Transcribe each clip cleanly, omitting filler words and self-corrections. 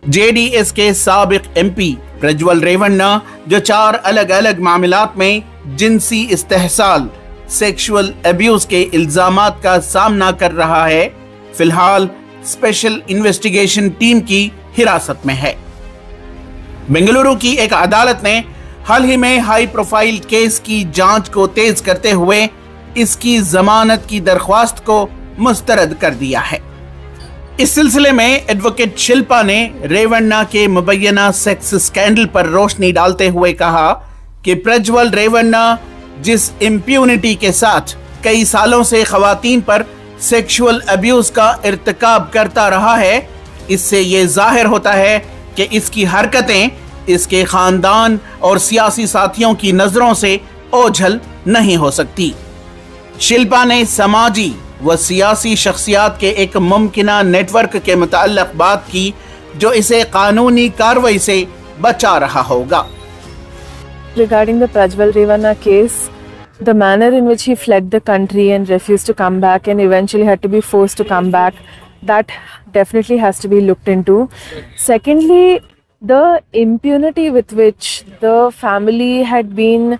JDS के साबिक MP Prajwal Revanna, जो 4 अलग अलग मामलात में जिनसी इस्तेहसाल सेक्सुअल अब्यूज के इल्जामात का सामना कर रहा है, फिलहाल स्पेशल इन्वेस्टिगेशन टीम की हिरासत में है। बेंगलुरु की एक अदालत ने हाल ही में हाई प्रोफाइल केस की जांच को तेज करते हुए इसकी जमानत की दरख्वास्त को मुस्तरद कर दिया है। इस सिलसिले में एडवोकेट शिल्पा ने रेवन्ना के मुबैना सेक्स स्कैंडल पर रोशनी डालते हुए कहा कि प्रज्वल रेवन्ना जिस इम्प्यूनिटी के साथ कई सालों से खवातीन पर सेक्सुअल अब्यूज का इर्तिकाब करता रहा है, इससे ये जाहिर होता है कि इसकी हरकतें इसके खानदान और सियासी साथियों की नजरों से ओझल नहीं हो सकती। शिल्पा ने समाजी व सियासी शख्सियात के एक मुमकिना नेटवर्क के मुताल्लिक़ बात की जो इसे कानूनी कार्रवाई से बचा रहा होगा। Regarding the Prajwal Revanna case, the manner in which he fled the country and refused to come back and eventually had to be forced to come back, that definitely has to be looked into. Secondly, the impunity with which the family had been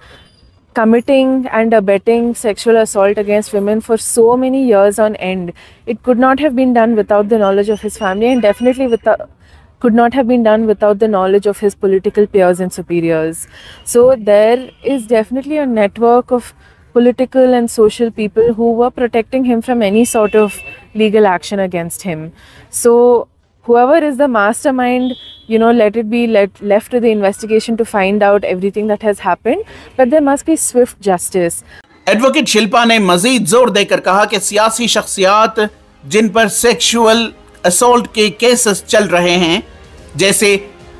committing and abetting sexual assault against women for so many years on end. It could not have been done without the knowledge of his family, and definitely could not have been done without the knowledge of his political peers and superiors. So there is definitely a network of political and social people who were protecting him from any sort of legal action against him. So whoever is the mastermind, let it be left to the investigation to find out everything that has happened, but there must be swift justice. Advocate Shilpa ने मजीद जोर देकर कहा कि सियासी शख्सियात जिन पर sexual assault के cases चल रहे हैं, जैसे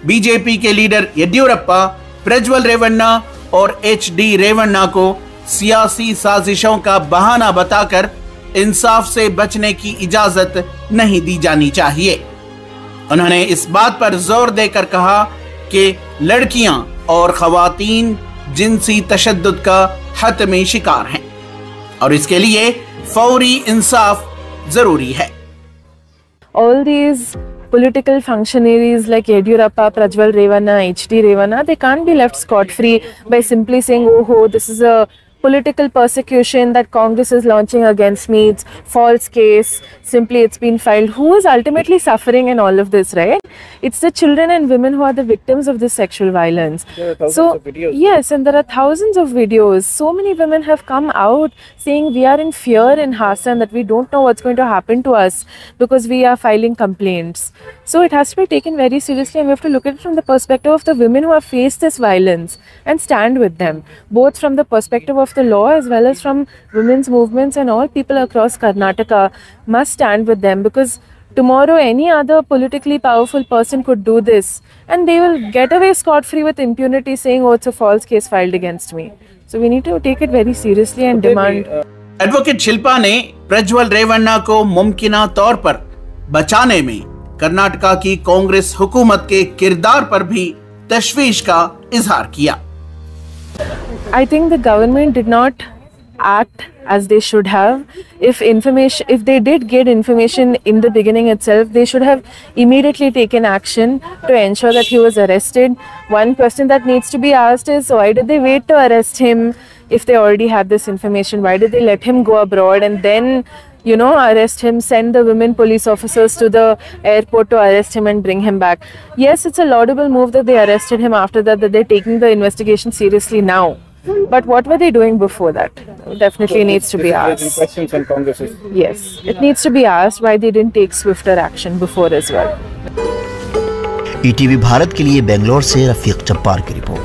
बीजेपी के लीडर येदियुरप्पा, प्रज्वल रेवन्ना और HD रेवन्ना को सियासी साजिशों का बहाना बताकर इंसाफ से बचने की इजाजत नहीं दी जानी चाहिए। उन्होंने इस बात पर जोर देकर कहा कि लड़कियां और खवातीन जिनसी तशद्दुद का हतमी शिकार हैं और इसके लिए फौरी इंसाफ जरूरी है। All these political functionaries like Yediyurappa, Prajwal Revanna, HD Revanna, they can't be left scot-free by simply saying, oh, this is a political persecution that Congress is launching against me, it's false case, simply it's been filed. Who is ultimately suffering in all of this, right? It's the children and women who are the victims of this sexual violence. There are thousands of videos. Yes, and there are thousands of videos. So many women have come out saying we are in fear in Hassan, that we don't know what's going to happen to us because we are filing complaints. So it has to be taken very seriously, and we have to look at it from the perspective of the women who have faced this violence and stand with them, both from the perspective of the law as well as from women's movements, and all people across Karnataka must stand with them, because tomorrow any other politically powerful person could do this and they will get away scot-free with impunity, saying, oh, it's a false case filed against me. So we need to take it very seriously and demand. Advocate Shilpa ने प्रज्वल रेवन्ना को मुमकिना तौर पर बचाने में कर्नाटका की कांग्रेस हुकूमत के किरदार पर भी तशवीश का इजहार किया। I think the government did not act as they should have. If they did get information in the beginning itself, they should have immediately taken action to ensure that he was arrested. One question that needs to be asked is, why did they wait to arrest him if they already had this information? Why did they let him go abroad and then, arrest him, send the women police officers to the airport to arrest him and bring him back? Yes, it's a laudable move that they arrested him after that they're taking the investigation seriously now. But what were they doing before that? Definitely needs to be asked. Questions on Congress. Yes, it needs to be asked why they didn't take swifter action before as well. ETV Bharat के लिए बेंगलोर से रफीक जब्बार की report.